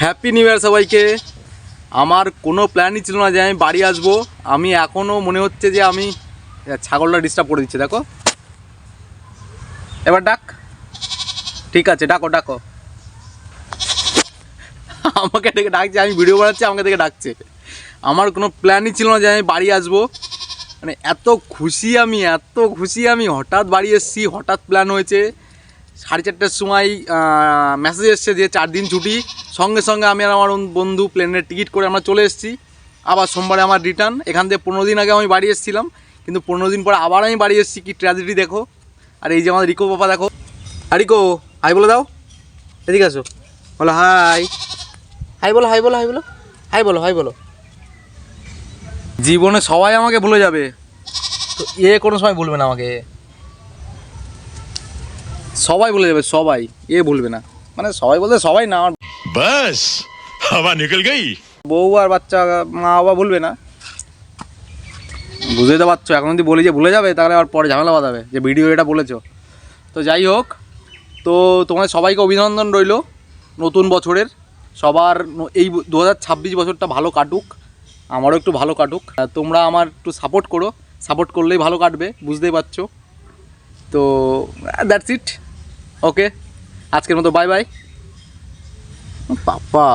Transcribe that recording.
Happy new year সবাইকে। আমার কোনো প্ল্যানই ছিল না যে আমি বাড়ি আসবো। আমি এখনও মনে হচ্ছে যে আমি ছাগলটা ডিস্টার্ব করে দিচ্ছে। দেখো এবার ডাক, ঠিক আছে ডাকো ডাকো। আমাকে ডেকে ডাকছে, আমি ভিডিও বানাচ্ছি আমাকে দেখে ডাকছে। আমার কোনো প্ল্যানই ছিল না যে আমি বাড়ি আসবো। মানে এত খুশি আমি হঠাৎ বাড়ি এসেছি, হঠাৎ প্ল্যান হয়েছে। 4:30টার সময় মেসেজ এসছে যে 4 দিন ছুটি। সঙ্গে সঙ্গে আমি আর আমার বন্ধু প্লেনের টিকিট করে আমরা চলে এসেছি। আবার সোমবারে আমার রিটার্ন। এখান থেকে 15 দিন আগে আমি বাড়ি এসেছিলাম, কিন্তু 15 দিন পরে আবার আমি বাড়ি এসেছি। কি ট্র্যাজেডি দেখো। আর এই যে আমাদের রিকো বাবা দেখো। আর রিকো হাই বলে দাও, এদিকে আসো, বলো হাই। হাই বলো হাই বলো হাই বলো হাই বলো হাই বলো। জীবনে সবাই আমাকে ভুলে যাবে, তো কোনো সময় ভুলবে না আমাকে। সবাই ভুলে যাবে, সবাই ভুলবে না। মানে সবাই বলতে সবাই না, আমার बस हवा निकल गई। বউ আর বাচ্চা মা বাবা ভুলবে না। বুঝতে তো পারছো, এখন যদি বলি যে ভুলে যাবে তাহলে আবার পরে ঝামেলা বাঁধাবে যে ভিডিও এটা বলেছো। তো যাই হোক, তো তোমাদের সবাইকে অভিনন্দন রইল নতুন বছরের। সবার এই 2026 বছরটা ভালো কাটুক, আমারও একটু ভালো কাটুক। তোমরা আমার একটু সাপোর্ট করো, সাপোর্ট করলেই ভালো কাটবে, বুঝতেই পারছো। তো দ্যাটস ইট, ওকে, আজকের মতো বাই বাই। পাপা।